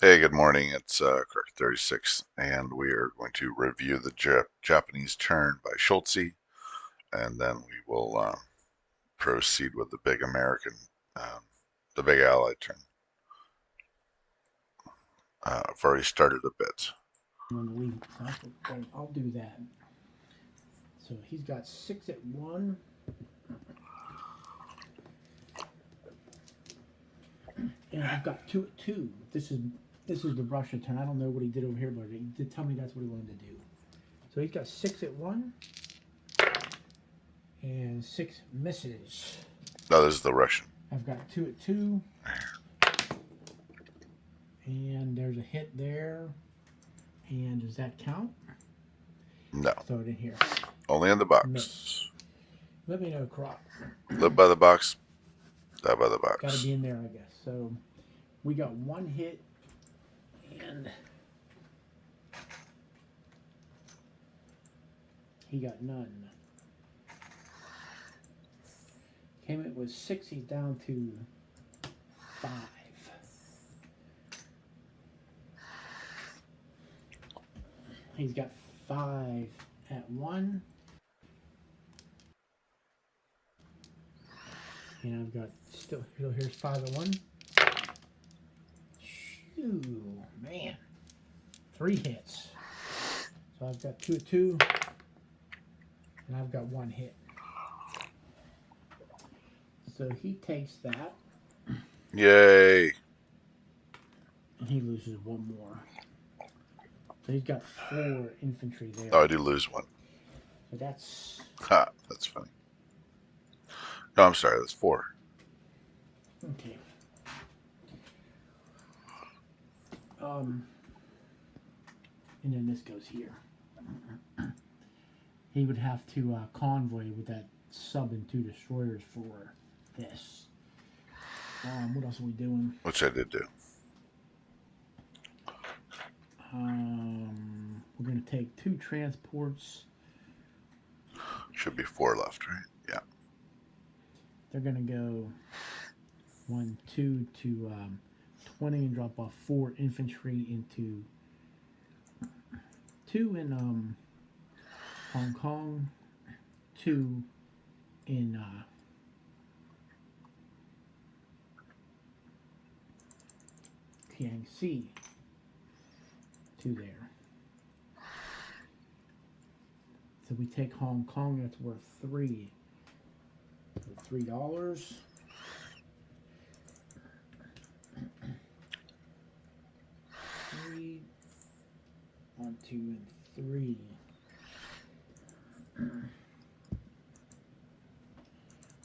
Hey, good morning. It's Kirk 36, and we are going to review the Japanese turn by Schultze, and then we will proceed with the big American, um, the big Allied turn. I've already started a bit. When to leave, so I'll do that. So he's got 6 at 1, and I've got 2 at 2. This is the Russia turn. I don't know what he did over here, but he did tell me that's what he wanted to do. So he's got 6 at 1 and 6 misses. No, this is the Russian. I've got 2 at 2, and there's a hit there. And does that count? No, Throw it in here. only in the box. Miss. Let me know, Crop. Live by the box, die by the Got to box. be in there, I guess. So we got 1 hit, and he got none. Came in with 6. He's down to 5. He's got 5 at 1, and I've got still. Here's 5 at 1. Shoo, man, 3 hits. So I've got 2 at 2, and I've got 1 hit. So he takes that, Yay! and he loses 1 more. So he's got 4 infantry there. Oh, I do lose one. So that's Ha, that's funny. No, I'm sorry, that's 4. okay. And then this goes here. He would have to convoy with that sub and 2 destroyers for this. What else are we doing? Which I did do. We're going to take 2 transports. Should be 4 left, right? Yeah. They're going to go 1, 2 to 20 and drop off 4 infantry into 2 in Hong Kong, 2 in Kiangsi, 2 there. So we take Hong Kong, that's worth 3. For $3. 3, 1, 2, and 3.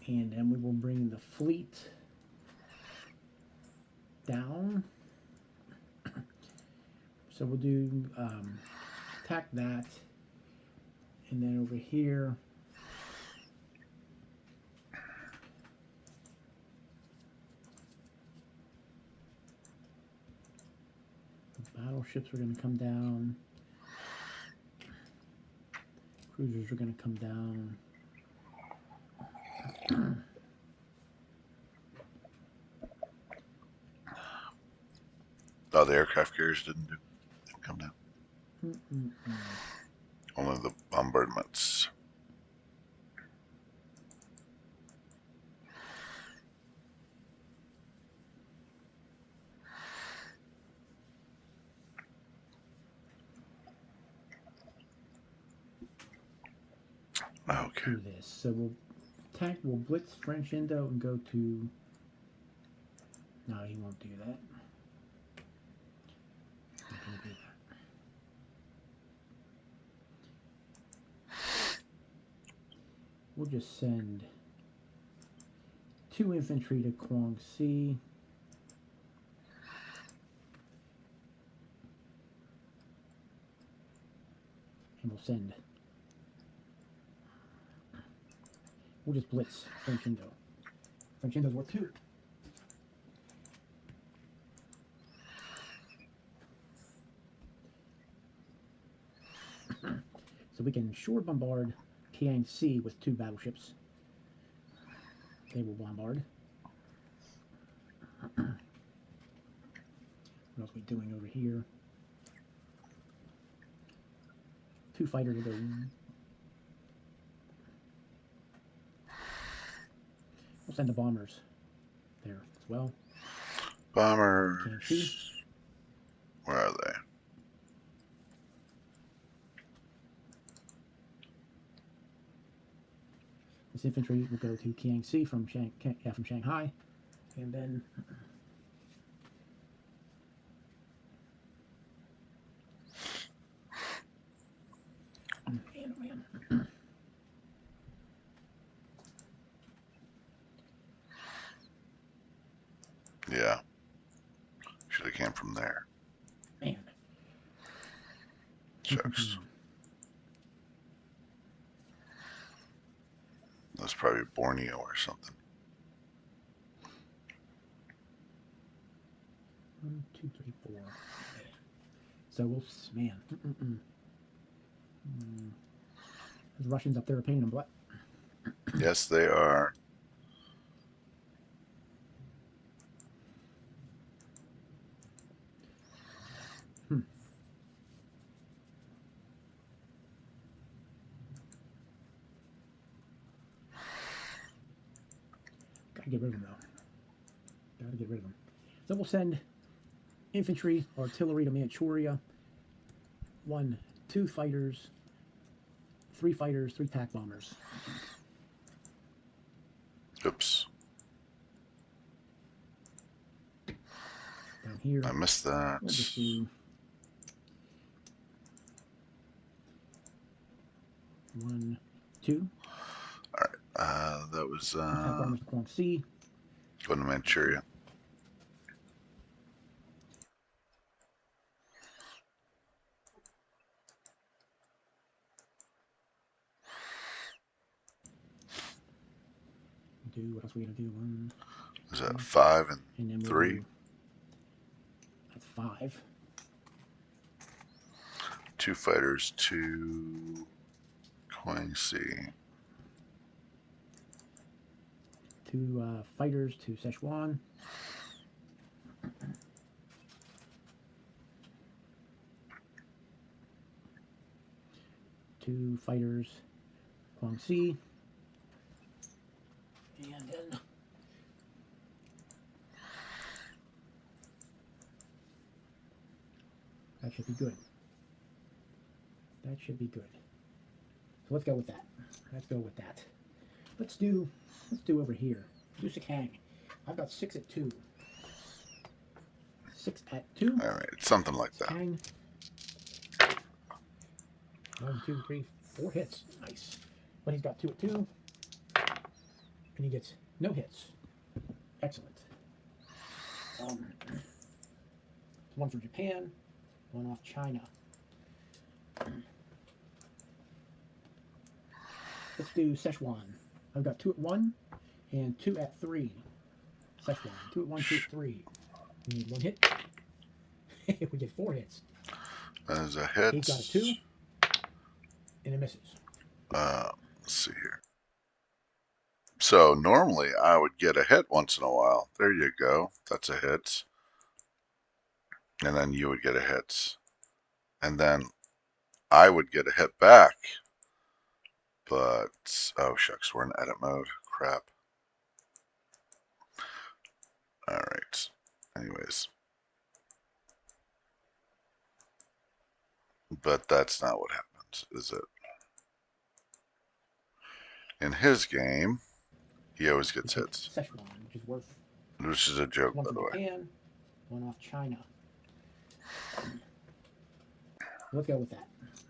And then we will bring the fleet down. So we'll do attack that, and then over here the battleships are going to come down, cruisers are going to come down. Oh, the aircraft carriers didn't come down. Mm-mm-mm. Only the bombardments. Okay. Do this. So we'll attack. We'll blitz French Indo and go to. No, he won't do that. He can do that. We'll just send 2 infantry to Guangxi. And we'll send. We'll just blitz French Indo. French Indo's worth 2. So we can shore bombard Kiangsi with 2 battleships. They will bombard. What else we doing over here? 2 fighters will go. We'll send the bombers there as well. Bombers. Can't see. Where are they? This infantry will go to Kiangsi from Shanghai, and then man. Yeah. Should have came from there. Man. Shucks. That's probably Borneo or something. 1, 2, 3, 4. Man. So we'll, man. Those Russians up there are pain in the butt. Yes, they are. Gotta get rid of them, though. Gotta get rid of them. So we'll send infantry, artillery to Manchuria. 1, 2 fighters, 3 fighters, 3 attack bombers. Oops. Down here. I missed that. We'll just do 1, 2. That was Attack bombers to Guangxi. going to Manchuria. What else are we gonna do? 1. Is that 5 and then and we'll 3? do, that's 5. 2 fighters to Guangxi. 2 fighters to Sichuan. Two fighters, Guangxi. And then that should be good. That should be good. So let's go with that. Let's go with that. Let's do over here. Do Sakang. I've got 6 at 2. 6 at 2. All right, something like that. Sakang. 1, 2, 3, 4 hits. Nice. But he's got 2 at 2. And he gets no hits. Excellent. 1 for Japan. 1 off China. Let's do Sichuan. I've got 2 at 1 and 2 at 3. Sichuan. 2 at 1, 2 at 3. We need 1 hit. We get 4 hits. There's a hit. He's got a 2. And it misses. Let's see here. So normally I would get a hit once in a while. There you go. That's a hit. And then you would get a hit. And then I would get a hit back. But, oh shucks, we're in edit mode. Crap. Alright. Anyways. But that's not what happens, is it? In his game, he always gets hits. Sichuan, which is worth. Which is a joke, 1 by from the way. Japan, 1 off China. Let's go with that.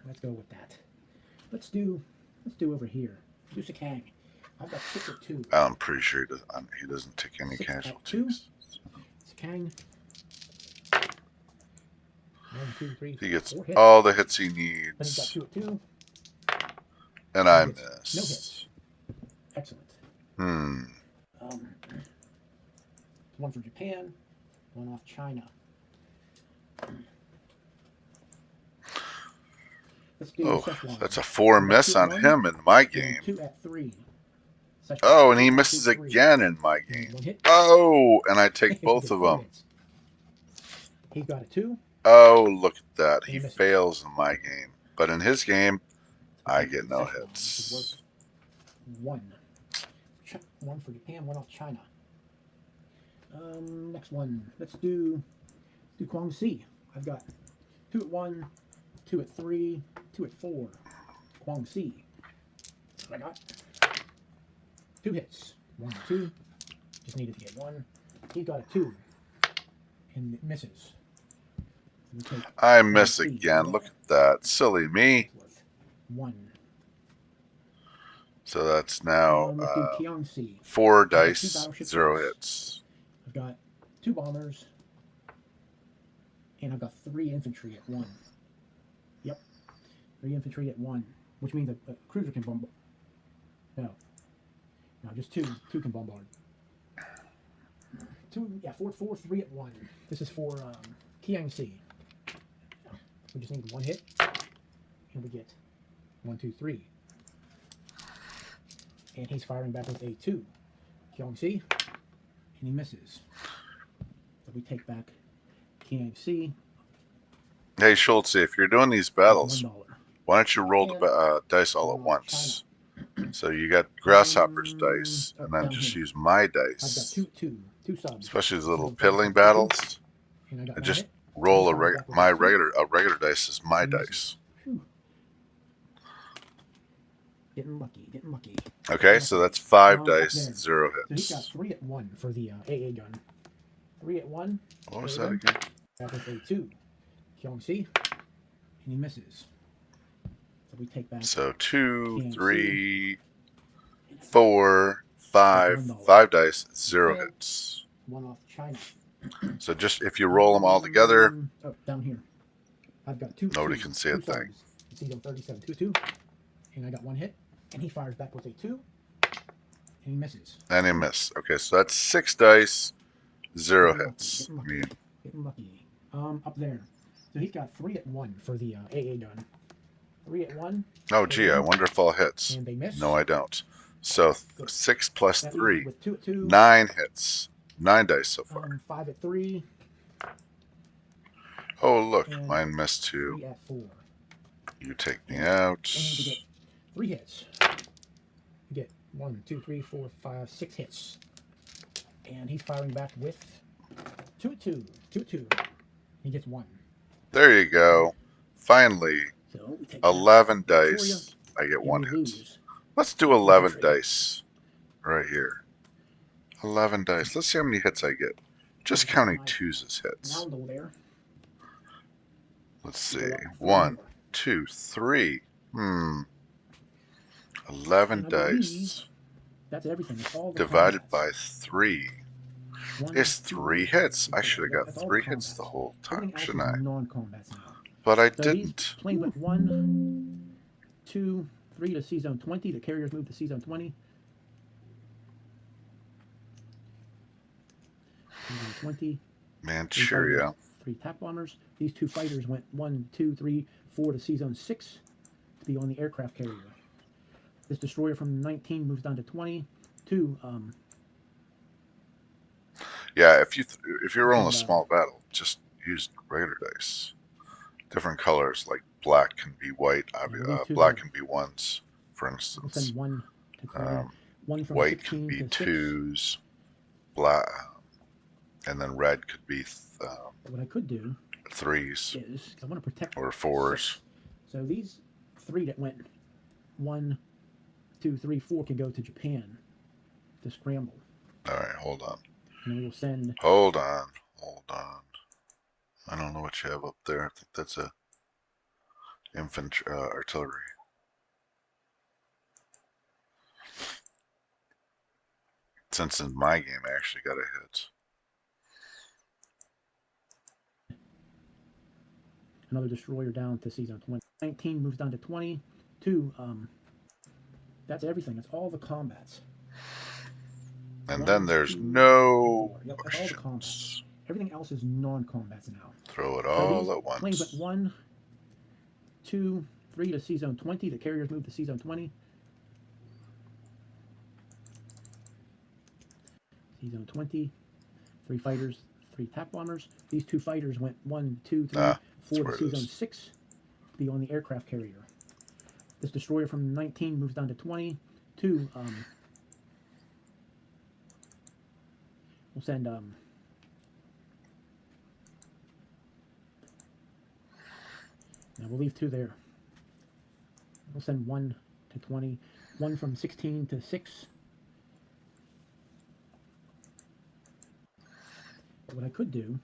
Let's go with that. Let's do over here. Do Sakang. I've got 6 at 2. I'm pretty sure he doesn't take any 6 at casualties. 2. Sakang. 1, 2, 3, He gets 4 hits. all the hits he But he's got needs. 2 at 2. And I He gets miss. no hits. Excellent. 1 for Japan, 1 off China. Let's do Oh, Sichuan. that's a 4 miss on him in my And game. 2 at 3. Sichuan. Oh, and he 2, misses 3. again in my And game. 1 hit. Oh, and I take We both get of 4 them. hits. He's got a 2. Oh, look at that. And He misses. fails in my game. But in his game, So I take get the no Szechuan, which is worth hits. 1. 1 for Japan, 1 off China. Next one. Let's do Kwang Si. I've got 2 at 1, 2 at 3, 2 at 4. Kwang Si. I got 2 hits. 1 and 2. Just needed to get 1. He's got a 2. And it misses. So we take I Kwang miss Si again. instead. Look at that. Silly me. It's worth 1. So that's now Let's do Kiang Si. 4 I've got 2 dice, battleship 0 hits. hits. I've got 2 bombers. And I've got 3 infantry at 1. Yep. 3 infantry at 1. Which means a cruiser can bombard. No, just 2. 2 can bombard. 4, 3 at 1. This is for Kiang Si. We just need 1 hit. And we get 1, 2, 3. And he's firing back with a 2. Kiang Si. And he misses. So we take back Kiang Si. Hey, Schultz, if you're doing these battles, $1. why don't you roll the dice all at once? So you got Grasshopper's dice, and then down just here. use my I've got dice. 2 subs. Especially these little So piddling 36, battles. And I got And 1 just hit. roll He fires back with my a 2. regular dice is my He misses. dice. Whew. Getting lucky. Okay, so that's 5 up dice, there. 0 So he's got hits. 3 at 1 for the AA gun. 3 at 1. What was AA that gun. again? Back with a 2. Kiang Si. And he misses. So we take back. So 2, Kiang 3, 4, 5. $1. 5 dice, 0 Japan. hits. 1 off China. So just if you roll them all together, down here. I've got 2. nobody can see a 2 thing. subs. You see them 37, 2, 2. And I got 1 hit. And he fires back with a 2. And he misses. And he missed. Okay, so that's 6 dice, 0 Getting hits. lucky. Getting lucky. Up there. So he's got 3 at 1 for the AA gun. 3 at 1. Oh, gee, I wonder if all hits. And they miss. No, I don't. So Good. 6 plus That leaves me 3, with 2 at 2. 9 hits. 9 dice so far. 5 at 3. Oh, look, and mine missed 2. 3 at 4. You take me And out. we need to get 3 hits. We get 1, 2, 3, 4, 5, 6 hits. And he's firing back with 2 at 2. 2 at 2. He gets 1. There you go. Finally, So we take 11 Victoria, dice. I get and 1 we hit. lose. Let's do 11 Infantry. dice right here. 11 dice. Let's see how many hits I get. Just counting 2s as hits. Roundel there. Let's We see. go up 4 1, more. 2, 3. 11 And I believe dice that's everything. It's all the divided by combats. 3 1, is 2, 3 hits. I 3, should have yeah, got that's all 3 the hits the combats. whole time, Everything else shouldn't I? is non-combats now. But I So didn't. he's playing with 1, 2, 3 to C-Zone 20. The carriers move to C-Zone 20. C-Zone 20. Manchuria. 3 attack bombers. These 2 fighters went 1, 2, 3, 4 to C-Zone 6 to be on the aircraft carrier. This destroyer from 19 moves down to 20. 2, Yeah, if you're rolling a And, small battle, just use regular dice. Different colors, like black can be white. these 2 Black have- can be 1s, for we'll instance. send 1 to carrier. 1 from White 16 could be to 6. 2s. Black, and then red could be But what I could do 3s is, I want to protect or 4s. 6. So these 3 that went 1, 2, 3, 4 can go to Japan to scramble. All right, hold on. And then we'll send Hold on. I don't know what you have up there. I think that's a infantry artillery. Since in my game I actually got a hit. another destroyer down to C-Zone 20. 19 moves down to 20. 2, that's everything. That's all the combats. And 1, then there's 2, no 4. Yep, that's all the combats. questions. Everything else is non-combats now. Throw it So all these at planes once. went 1, 2, 3 to C-Zone 20. The carriers move to C-Zone 20. C-Zone 20. 3 fighters, 3 attack bombers. These 2 fighters went 1, 2, 3, Ah, 4 where to it Sea Zone is. 6 to be on the aircraft carrier. This destroyer from 19 moves down to 20. 2, we'll send, now we'll leave 2 there. We'll send 1 to 20. 1 from 16 to 6. But what I could do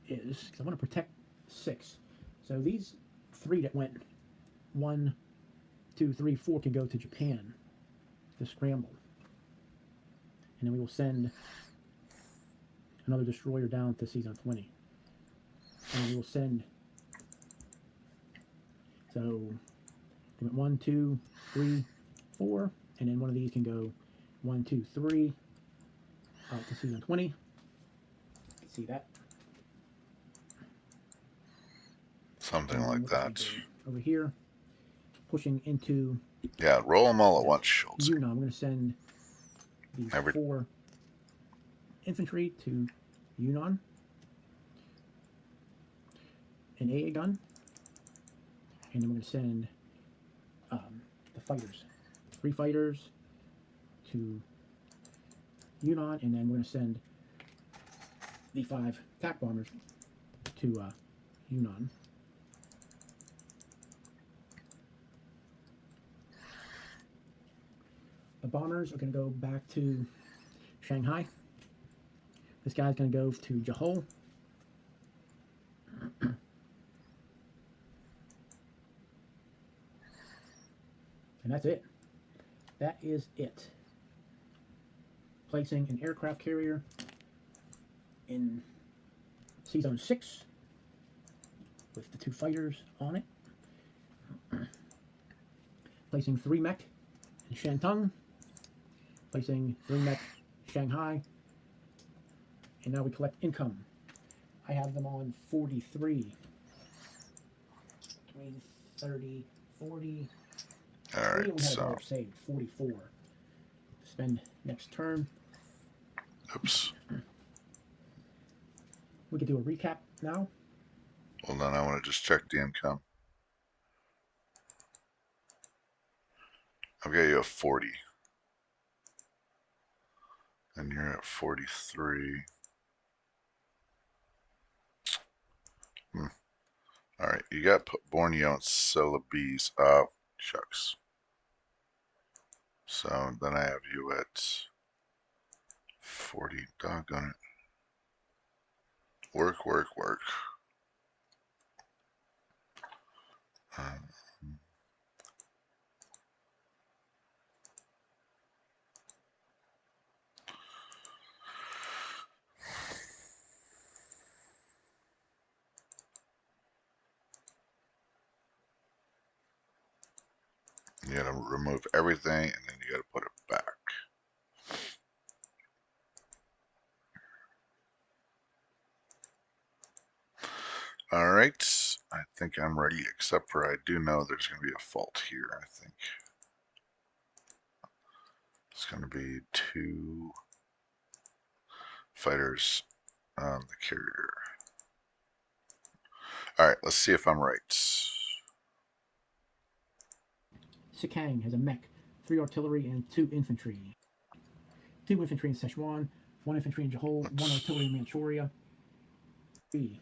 is, because I want to protect 6. So these 3 that went 1, 2, 3, 4 can go to Japan to scramble. And then we will send another destroyer down to Sea Zone 20. And we will send, so they went 1, 2, 3, 4, and then one of these can go 1, 2, 3 out to Sea Zone 20. You can see that. Something like that. Over here, pushing into, Yeah, roll them all at once, Schultz. Yunnan. I'm going to send these 4 infantry to Yunnan. An AA gun. And then we're going to send the fighters. 3 fighters to Yunnan. And then we're going to send the 5 attack bombers to Yunnan. The bombers are going to go back to Shanghai. This guy's going to go to Johor. And that's it. That is it. Placing an aircraft carrier in Sea Zone 6 with the 2 fighters on it. Placing 3 mech in Shantung. Placing 3 mech Shanghai. And now we collect income. I have them on 43. 20, 30, 40. All right, we had a dollar saved. 44. Spend next turn. Oops. We could do a recap now. Well, then I want to just check the income. I've got you at 40. And you're at 43. All right, you got Borneo and Celebes. Oh, shucks. So then I have you at 40. Doggone it. Work, work, work. You gotta remove everything and then you gotta put it back. All right, I think I'm ready, except for I do know there's gonna be a fault here, I think. It's gonna be 2 fighters on the carrier. All right, let's see if I'm right. Sikang has a mech, 3 artillery, and 2 infantry. 2 infantry in Szechuan, 1 infantry in Johor, 1 artillery in Manchuria. 3,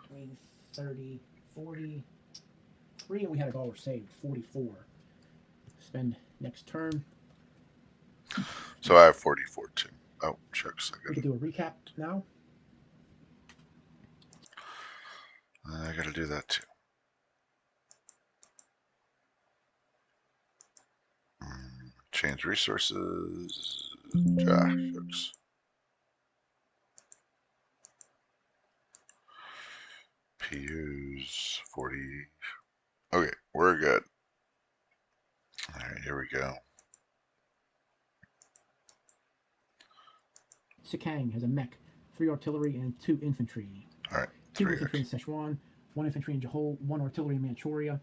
20, 30, 40. 3, and we had a dollar saved. 44. Spend next turn. So I have 44 too. Oh, shucks. We could do a recap now. I gotta do that too. Change resources. Shucks. PUs 40. Okay, we're good. All right, here we go. Sikang has a mech, 3 artillery, and 2 infantry. All right, 2 infantry in Szechuan, 1 infantry in Johor, 1 artillery in Manchuria.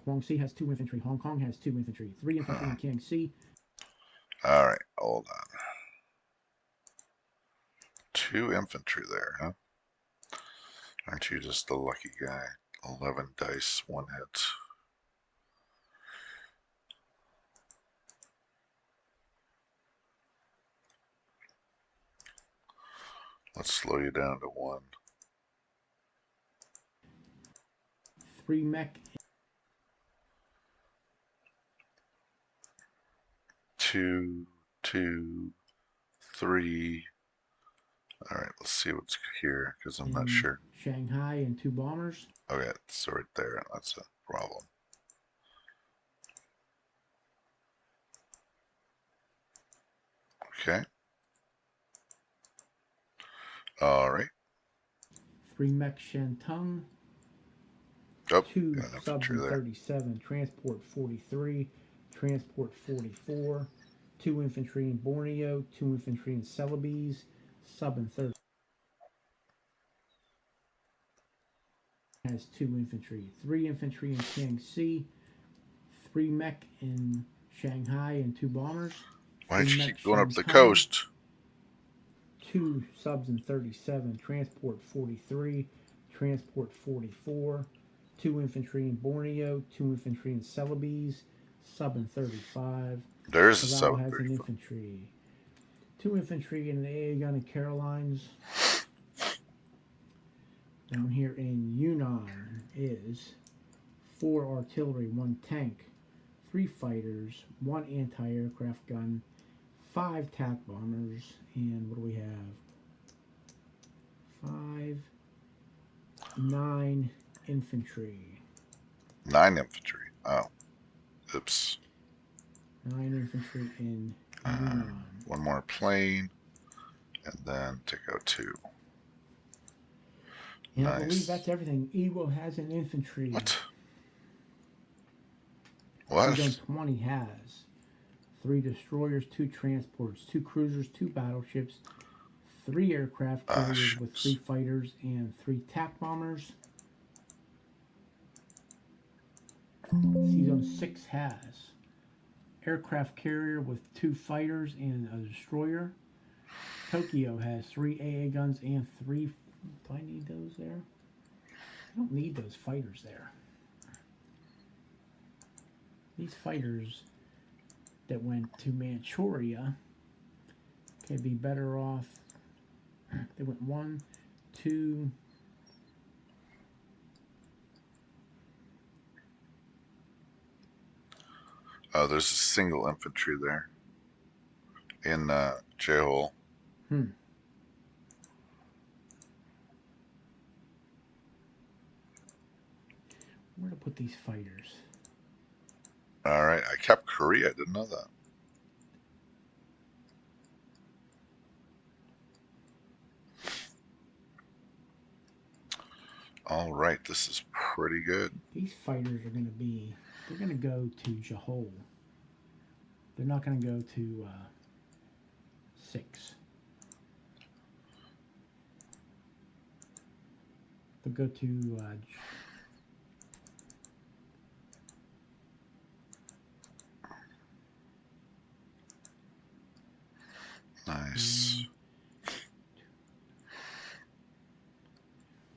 Guangxi has 2 infantry. Hong Kong has 2 infantry. 3 infantry in Kiangsi. All right, hold on. 2 infantry there, huh? Aren't you just the lucky guy? 11 dice, 1 hit. Let's slow you down to 1. 3 mech. 2, 2, 3. All right, let's see what's here because I'm not sure. Shanghai and 2 bombers. Okay, it's right there. That's a problem. Okay. All right. 3 mech Shantung. Oh, 2 got an subs infantry and there. 37. Transport 43. Transport 44. 2 infantry in Borneo. 2 infantry in Celebes. Sub and 30. Has 2 infantry. 3 infantry in Tianxi. 3 mech in Shanghai and 2 bombers. Why don't 3 you mech keep going up the Shantung. coast? 2 subs and 37. Transport 43. Transport 44. 2 infantry in Borneo. 2 infantry in Celebes. Sub and 35. There's a Laval sub has an infantry. 2 infantry in the AA gun in Carolines. Down here in Yunnan is 4 artillery, 1 tank, 3 fighters, 1 anti-aircraft gun, 5 TAC bombers, and what do we have? 5, 9 infantry. 9 infantry. Oh, oops. 9 infantry in Yunnan. 1 more plane, and then take out 2. And Nice. I believe that's everything. Eagle has an infantry. What? What? Zone 20 has 3 destroyers, 2 transports, 2 cruisers, 2 battleships, 3 aircraft carriers with 3 fighters, and 3 TAC bombers. C-Zone 6 has aircraft carrier with 2 fighters and a destroyer. Tokyo has 3 AA guns and 3... Do I need those there? I don't need those fighters there. These fighters that went to Manchuria could be better off. They went 1, 2... Oh, there's a single infantry there in J-hole. Where to put these fighters? All right, I kept Korea. I didn't know that. All right, this is pretty good. These fighters are going to be... They're going to go to Jahol. They're not going to go to 6. They'll go to Nice.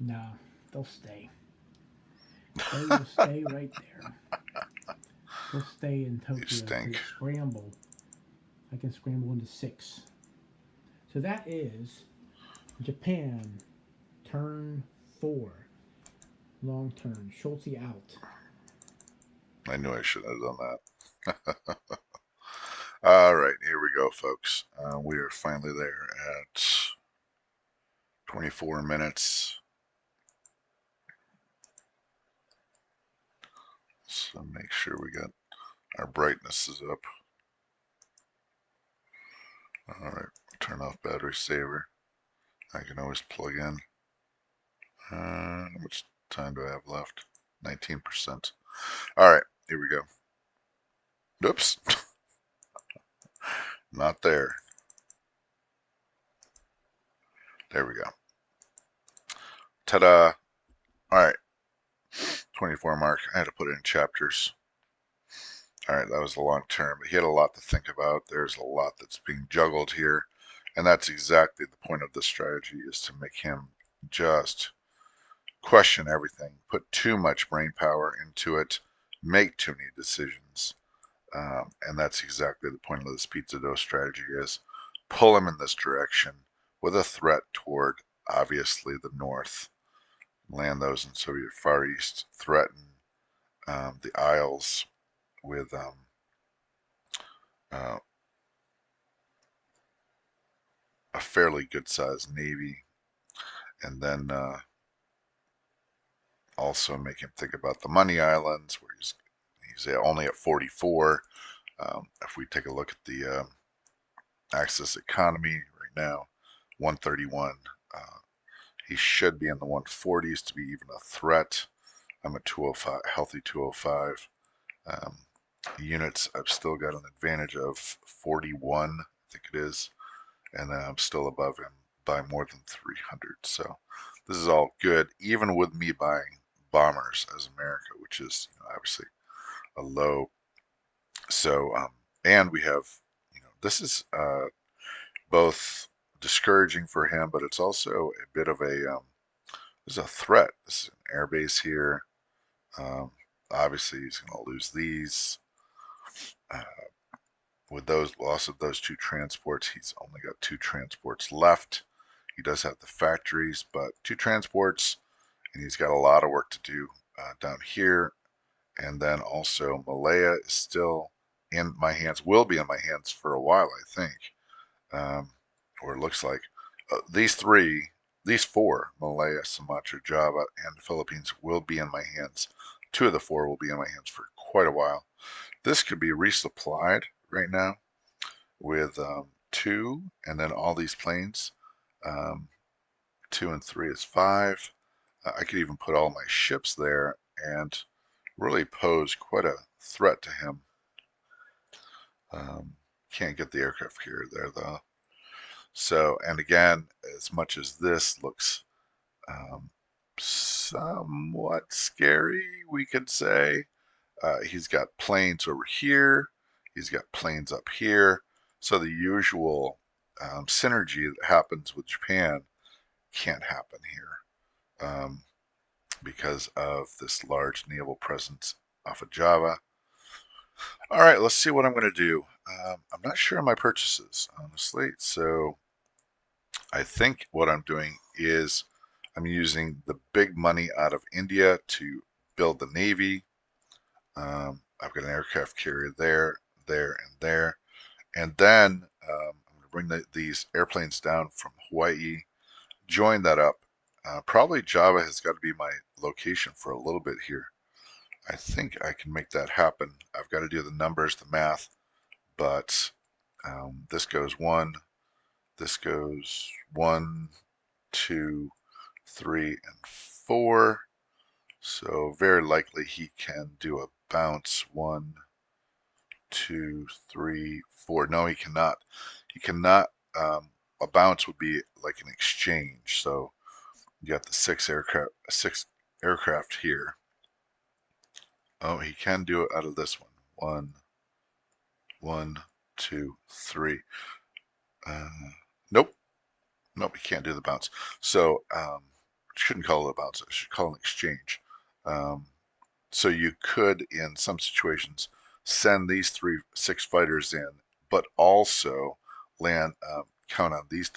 No, they'll stay. They will stay right there. They'll stay in Tokyo to scramble. I can scramble into 6. So that is Japan, turn 4. Long turn. Schultz out. I knew I shouldn't have done that. All right, here we go, folks. We are finally there at 24 minutes. So make sure we got our brightness is up. All right, turn off battery saver. I can always plug in. How much time do I have left? 19%. All right, here we go. Oops. Not there. There we go. Ta-da. All right. 24 mark. I had to put it in chapters. All right, that was a long term. He had a lot to think about. There's a lot that's being juggled here. And that's exactly the point of this strategy, is to make him just question everything, put too much brain power into it, make too many decisions. And that's exactly the point of this pizza dough strategy, is pull him in this direction with a threat toward, obviously, the north, land those in Soviet Far East, threaten the Isles with uh, a fairly good sized navy, and then also make him think about the Money Islands, where he's only at 44. If we take a look at the Axis economy right now, 131. Uh, he should be in the 140s to be even a threat. I'm at 205, healthy 205. Um, units, I've still got an advantage of 41, I think it is, and I'm still above him by more than 300. So this is all good, even with me buying bombers as America, which is, obviously a low. So, and we have, this is both discouraging for him, but it's also a bit of there's a threat. This is an airbase here. Um, Obviously, he's going to lose these. Uh, with those loss of those two transports, he's only got two transports left. He does have the factories, but two transports, and he's got a lot of work to do down here. And then also Malaya is still in my hands, will be in my hands for a while, I think, or it looks like. These four, Malaya, Sumatra, Java, and the Philippines, will be in my hands. Two of the four will be in my hands for quite a while. This could be resupplied right now with two, and then all these planes. Um, Two and three is five. I could even put all my ships there and really pose quite a threat to him. Can't get the aircraft carrier there though. So, and again, as much as this looks somewhat scary, we could say, he's got planes over here, he's got planes up here. So the usual synergy that happens with Japan can't happen here, because of this large naval presence off of Java. All right, let's see what I'm going to do. I'm not sure on my purchases, honestly. So I think what I'm doing is I'm using the big money out of India to build the Navy. I've got an aircraft carrier there, there, and there. And then I'm going to bring these airplanes down from Hawaii, join that up. Probably Java has got to be my location for a little bit here. I think I can make that happen. I've got to do the numbers, the math, but this goes one, this goes one, two, three, and four. So very likely he can do a bounce. One, two, three, four. No, he cannot. He cannot. A bounce would be like an exchange. So you got the six aircraft here. Oh, he can do it out of this one. One, one, two, three. Uh, nope, nope. He can't do the bounce. So shouldn't call it a bounce. I should call it an exchange. Um, so you could, in some situations, send these six fighters in, but also land count on these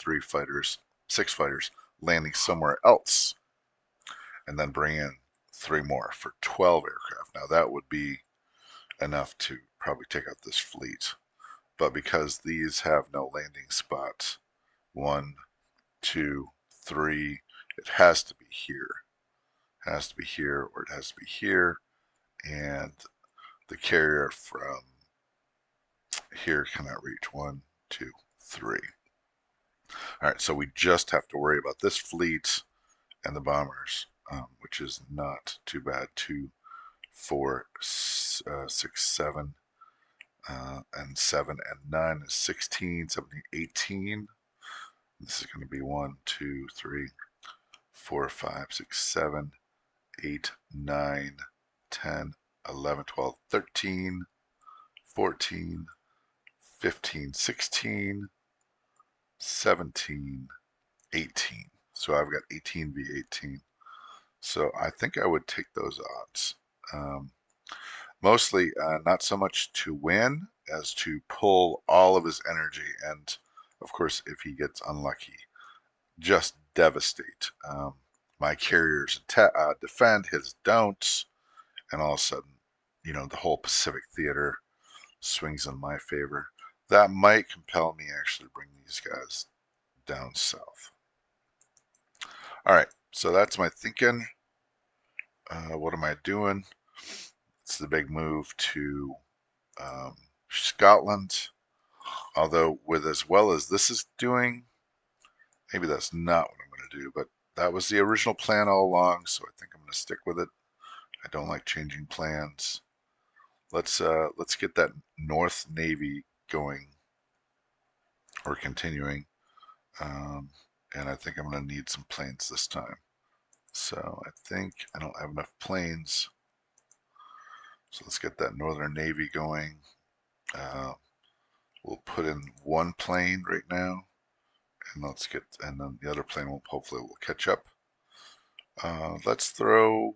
six fighters landing somewhere else, and then bring in three more for 12 aircraft. Now that would be enough to probably take out this fleet, but because these have no landing spots, one, two, three, it has to be here. It has to be here, or it has to be here, and the carrier from here cannot reach. One, two, three. All right, so we just have to worry about this fleet and the bombers, which is not too bad. Two, four, six, seven, and seven and nine is 16, 17, 18. This is going to be 1, 2, 3, 4, 5, 6, 7, 8, 9, 10, 11, 12, 13, 14, 15, 16, 17, 18. So I've got 18 v 18. So I think I would take those odds. Mostly not so much to win as to pull all of his energy. And of course, if he gets unlucky, just devastate. My carriers defend, his don't. And all of a sudden, the whole Pacific Theater swings in my favor. That might compel me actually to bring these guys down south. All right, so that's my thinking. What am I doing? It's the big move to Scotland. Although, with as well as this is doing, maybe that's not what I'm going to do. But that was the original plan all along, so I think I'm going to stick with it. I don't like changing plans. Let's get that North Navy going or continuing. And I think I'm going to need some planes this time. So I think I don't have enough planes. So let's get that Northern Navy going. We'll put in one plane right now, and then the other plane will hopefully will catch up. Let's throw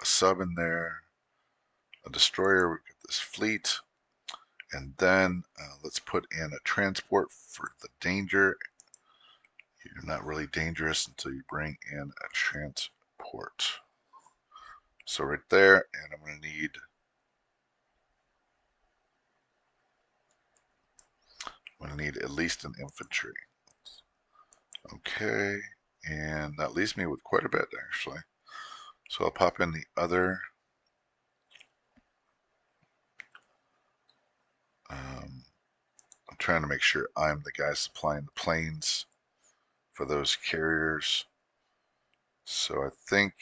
a sub in there, a destroyer. We've got this fleet, and then let's put in a transport for the danger. You're not really dangerous until you bring in a transport. So right there, and I'm going to need at least an infantry. Okay, and that leaves me with quite a bit actually. So I'll pop in the other. I'm trying to make sure I'm the guy supplying the planes for those carriers. So I think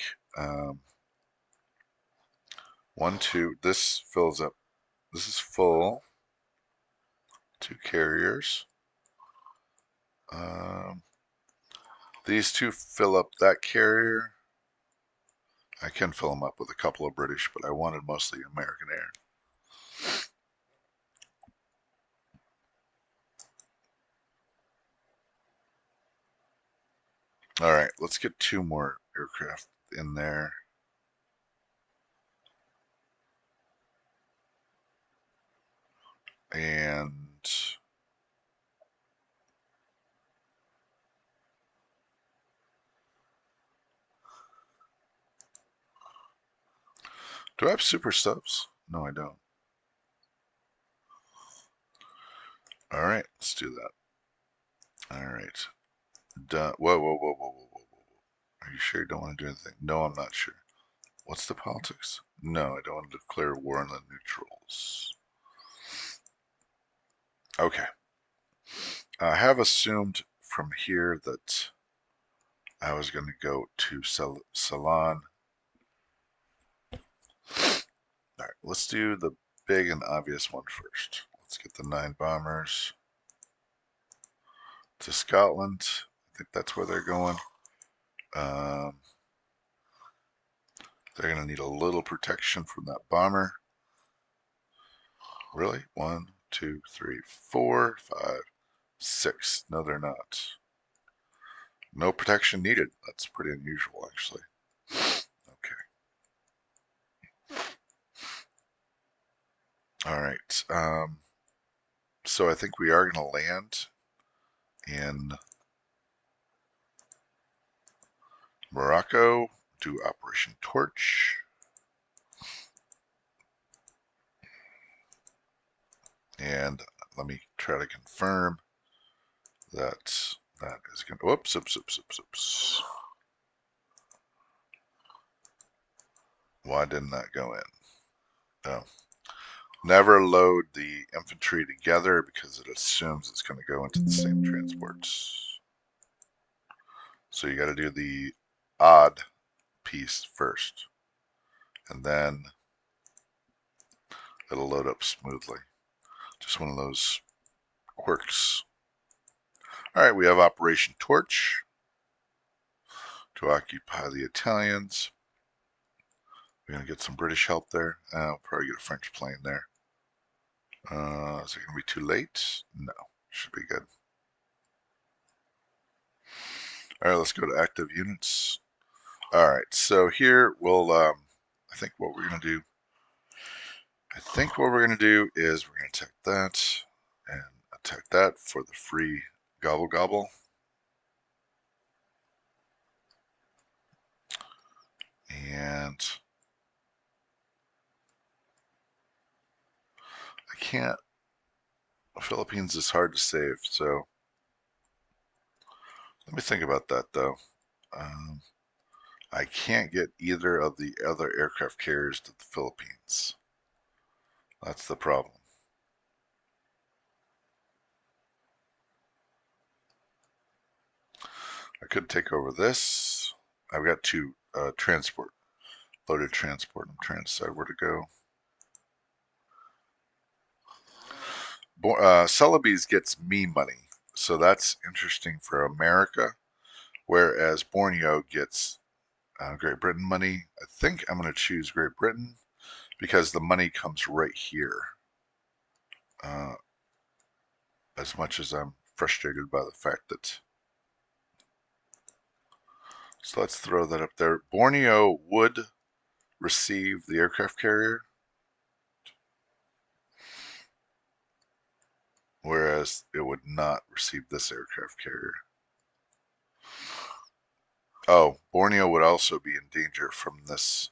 1, 2, this fills up. This is full. 2 carriers. These 2 fill up that carrier. I can fill them up with a couple of British, but I wanted mostly American Air. All right, let's get 2 more aircraft in there. And do I have super subs? No, I don't. All right, let's do that. All right. Done. Whoa, whoa, whoa, whoa, whoa, whoa, whoa. Are you sure you don't want to do anything? No, I'm not sure. What's the politics? No, I don't want to declare war on the neutrals. Okay. I have assumed from here that I was going to go to Ceylon. All right, let's do the big and obvious one first. Let's get the 9 bombers to Scotland. I think that's where they're going. They're going to need a little protection from that bomber. Really? 1, 2, 3, 4, 5, 6. No, they're not. No protection needed. That's pretty unusual, actually. Okay. All right. So I think we are going to land in Morocco, do Operation Torch. And let me try to confirm that that is going to, oops. Why didn't that go in? Oh. Never load the infantry together because it assumes it's going to go into the same transports. So you got to do the odd piece first, and then it'll load up smoothly. Just one of those quirks. All right, we have Operation Torch to occupy the Italians. We're going to get some British help there. We'll probably get a French plane there. Is it going to be too late? No, should be good. All right, let's go to active units. All right, so here we'll, I think what we're going to do, is we're going to attack that and attack that for the free gobble gobble. And I can't, the Philippines is hard to save, so let me think about that though. Um, I can't get either of the other aircraft carriers to the Philippines. That's the problem. I could take over this. I've got two transport, loaded transport. I'm trying to decide where to go. Celebes gets me money, so that's interesting for America, whereas Borneo gets Great Britain money. I think I'm going to choose Great Britain because the money comes right here. Uh, as much as I'm frustrated by the fact that. So let's throw that up there. Borneo would receive the aircraft carrier, whereas it would not receive this aircraft carrier. Oh, Borneo would also be in danger from this.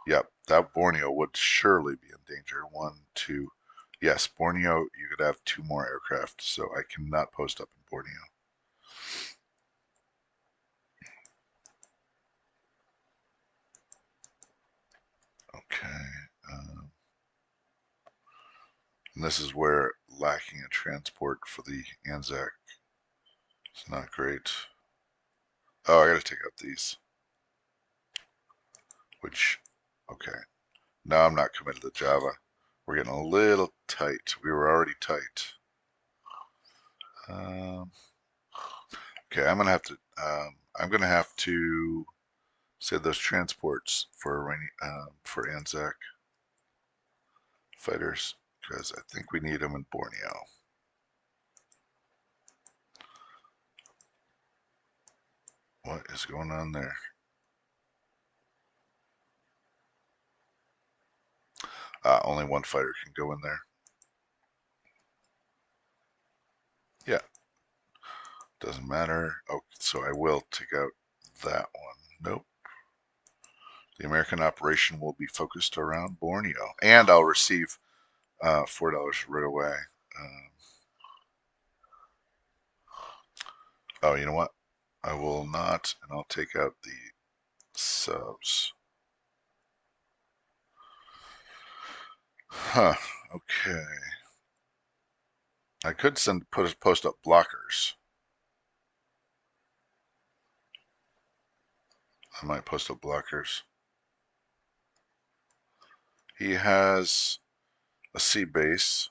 Yep, that Borneo would surely be in danger. One, two. Yes, Borneo, you could have two more aircraft, so I cannot post up in Borneo. Okay. And this is where lacking a transport for the Anzac is not great. Oh, I gotta take out these. Which, okay. Now I'm not committed to Java. We're getting a little tight. We were already tight. Okay, I'm gonna have to say those transports for Anzac fighters because I think we need them in Borneo. What is going on there? Only one fighter can go in there. Yeah, doesn't matter. Oh, so I will take out that one. Nope. The American operation will be focused around Borneo, and I'll receive $4 right away. Oh, you know what? I will not, and I'll take out the subs. Huh. Okay. I could post up blockers. I might post up blockers. He has a sea base.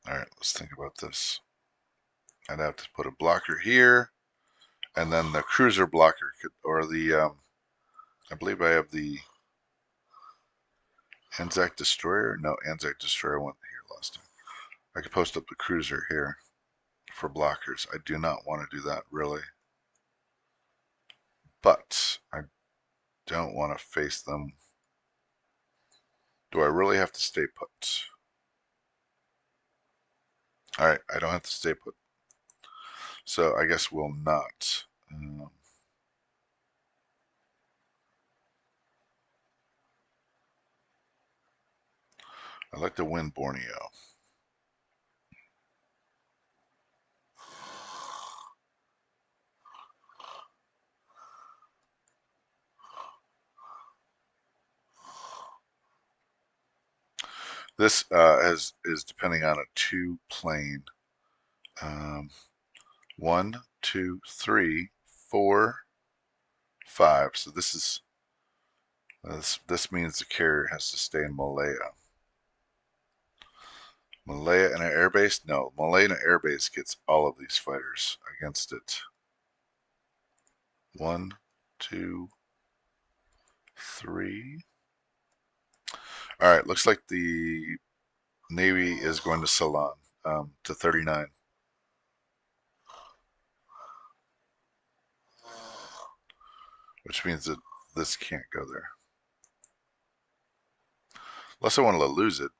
All right, let's think about this. I'd have to put a blocker here, and then the cruiser blocker could, or the, I believe I have the Anzac Destroyer. No, Anzac Destroyer went here last time. I could post up the cruiser here for blockers. I do not want to do that, really. But I don't want to face them. Do I really have to stay put? All right, I don't have to stay put. So I guess we'll not. I'd like to win Borneo. This is depending on a two plane. Um, 1, 2, 3, 4, 5. So this means the carrier has to stay in Malaya. Malaya and an airbase? No, Malaya and an airbase gets all of these fighters against it. 1, 2, 3. All right, looks like the Navy is going to Ceylon, to 39. which means that this can't go there. Unless I want to lose it.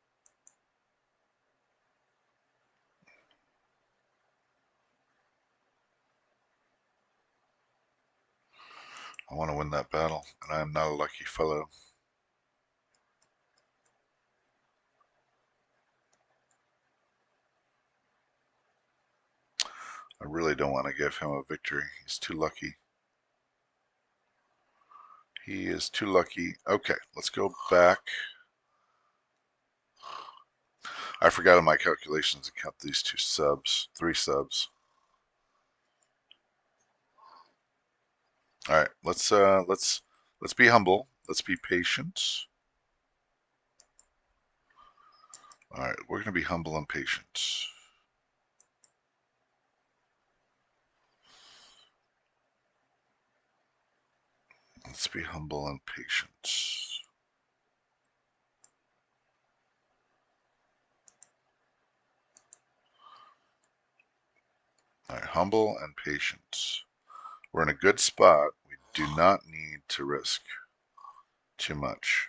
I want to win that battle, and I am not a lucky fellow. I really don't want to give him a victory. He's too lucky. He is too lucky. Okay, let's go back. I forgot in my calculations to count these 2 subs, 3 subs. All right, let's be humble. Let's be patient. All right, we're going to be humble and patient. Let's be humble and patient. All right, humble and patient. We're in a good spot. We do not need to risk too much.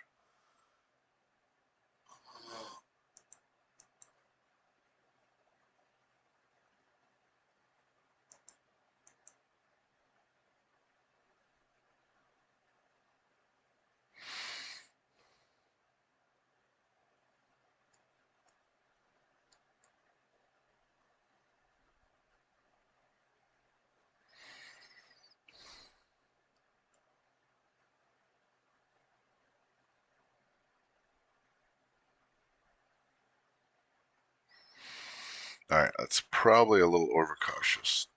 All right, that's probably a little overcautious.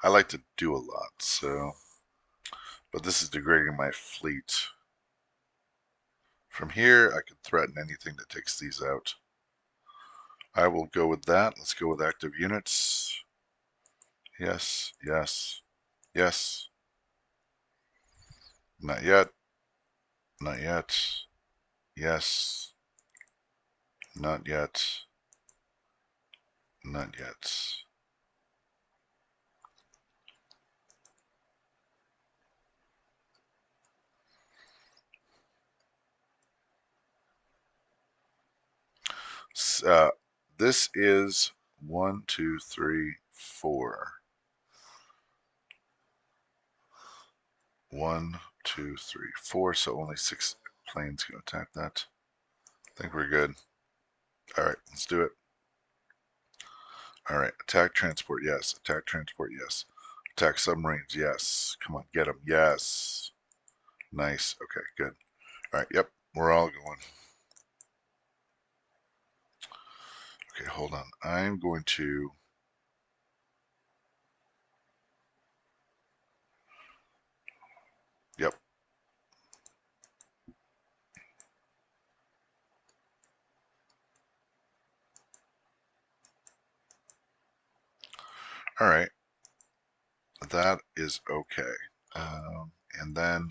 I like to do a lot, so, but this is degrading my fleet. From here, I could threaten anything that takes these out. I will go with that. Let's go with active units. Yes, yes, yes. Not yet. Not yet. Yes. Not yet. Not yet. This is 1, 2, 3, 4. 1, 2, 3, 4. So only 6 planes can attack that. I think we're good. All right, let's do it. All right, attack transport, yes. Attack transport, yes. Attack submarines, yes. Come on, get them, yes. Nice. Okay, good. All right, yep, we're all going. Okay, hold on. I'm going to. Yep. All right. That is okay. And then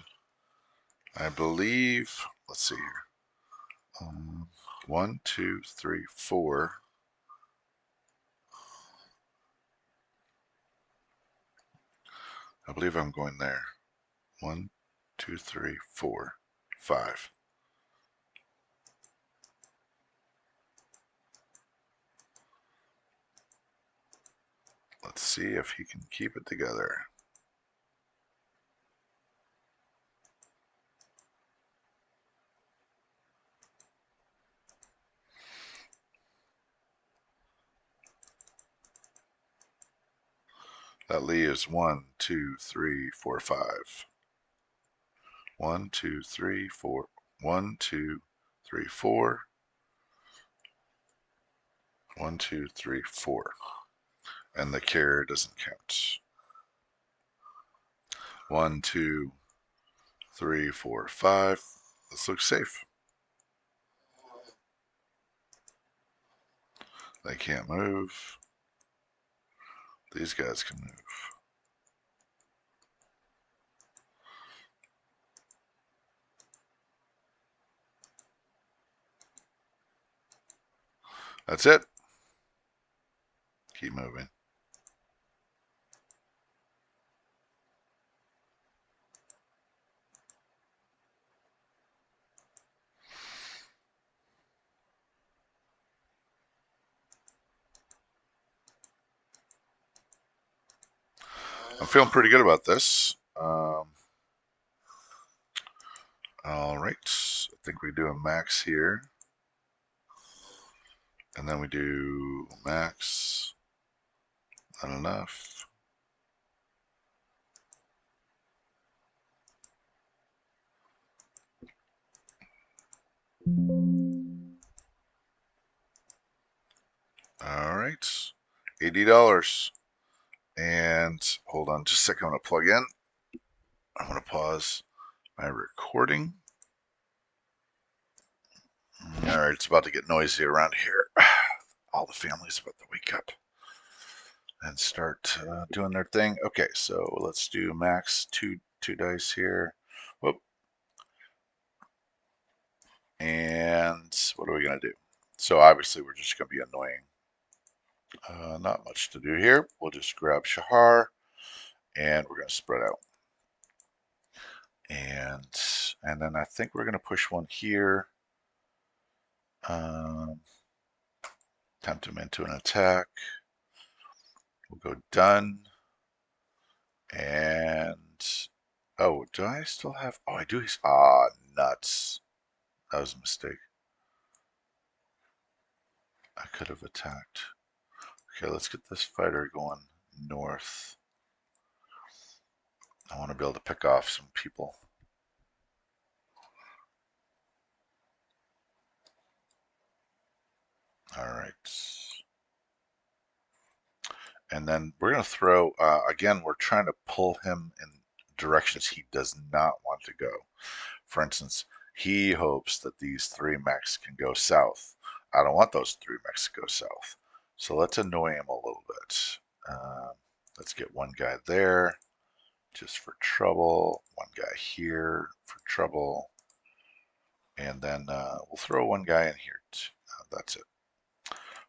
I believe, let's see here. 1, 2, 3, 4. I believe I'm going there. 1, 2, 3, 4, 5. Let's see if he can keep it together. That leaves 1, 2, 3, 4, 5. 1, 2, 3, 4. 1, 2, 3, 4. 1, 2, 3, 4. And the carrier doesn't count. 1, 2, 3, 4, 5. This looks safe. They can't move. These guys can move. That's it. Keep moving. I'm feeling pretty good about this. All right, I think we do a max here, and then we do max. Not enough. All right, $80. And hold on just a second. I'm going to plug in. I'm going to pause my recording. All right, it's about to get noisy around here. All the family's about to wake up and start doing their thing. Okay, so let's do max two dice here. Whoop. And what are we going to do? So obviously we're just going to be annoying. Not much to do here. We'll just grab Shahar and we're going to spread out. And then I think we're going to push one here. Tempt him into an attack. We'll go done. And oh, do I still have? Oh, I do. Ah, nuts. That was a mistake. I could have attacked. Okay, let's get this fighter going north. I want to be able to pick off some people. All right. And then we're going to throw, again, we're trying to pull him in directions he does not want to go. For instance, he hopes that these 3 mechs can go south. I don't want those 3 mechs to go south. So let's annoy him a little bit. Let's get one guy there just for trouble. One guy here for trouble. And then we'll throw one guy in here. That's it.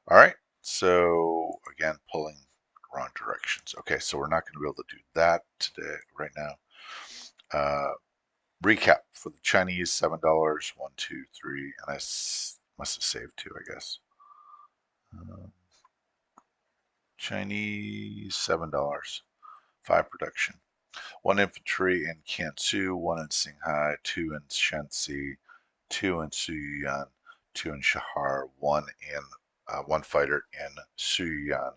All right. So again, pulling wrong directions. Okay, so we're not going to be able to do that today, right now. Recap for the Chinese: $7. 1, 2, 3, and I must have saved 2, I guess. Chinese $7. 5 production. 1 infantry in Kansu, 1 in Xinghai, 2 in Shenxi, 2 in Suyuan, 2 in Shahar, 1 in 1 fighter in Suyuan.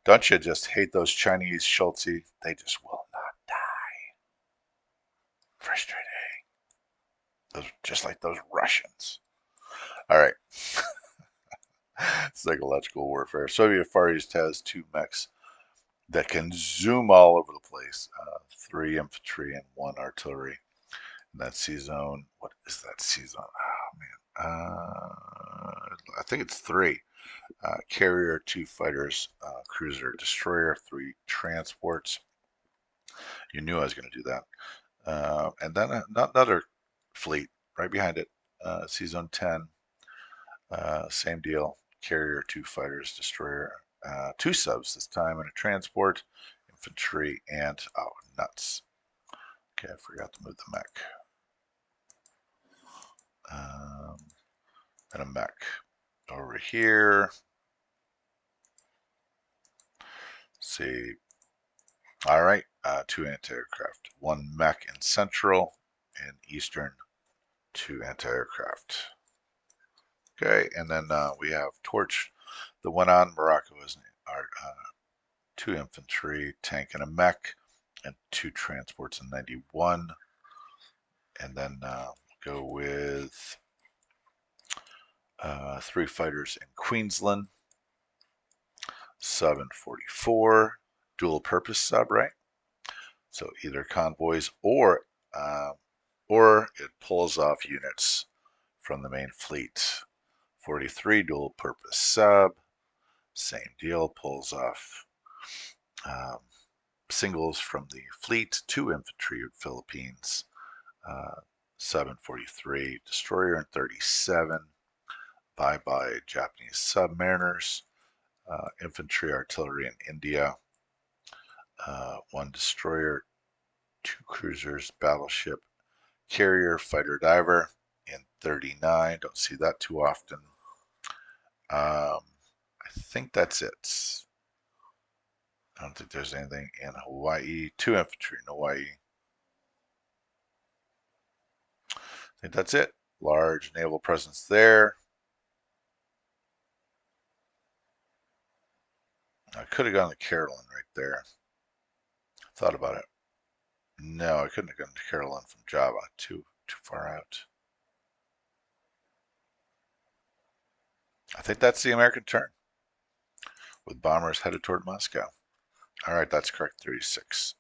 Don't you just hate those Chinese, Schultze? They just will not die. Frustrating. Those, just like those Russians. All right. Psychological warfare. Soviet Far East has 2 mechs that can zoom all over the place. 3 infantry and 1 artillery. And that C zone. What is that C zone? Oh man. I think it's 3. Carrier, 2 fighters, cruiser, destroyer, 3 transports. You knew I was going to do that. And then another fleet right behind it. C zone 10. Same deal. Carrier, 2 fighters, destroyer, 2 subs this time, and a transport, infantry, and oh, nuts. Okay, I forgot to move the mech. And a mech over here. Let's see. All right, 2 anti-aircraft, 1 mech in central and eastern, 2 anti-aircraft. Okay, and then we have Torch. The one on Morocco is our 2 infantry, tank, and a mech, and 2 transports in 91. And then go with 3 fighters in Queensland, sub in 44, dual purpose sub, right? So either convoys or it pulls off units from the main fleet. 43, dual purpose sub, same deal, pulls off singles from the fleet. 2 infantry in Philippines, sub in 43, destroyer in 37. Bye-bye Japanese submariners, infantry, artillery in India, 1 destroyer, 2 cruisers, battleship, carrier, fighter, diver in 39. Don't see that too often. I think that's it. I don't think there's anything in Hawaii. 2 infantry in Hawaii. I think that's it. Large naval presence there. I could have gone to Carolyn right there. Thought about it. No, I couldn't have gone to Carolyn from Java. Too far out. I think that's the American turn, with bombers headed toward Moscow. All right, that's correct. 36.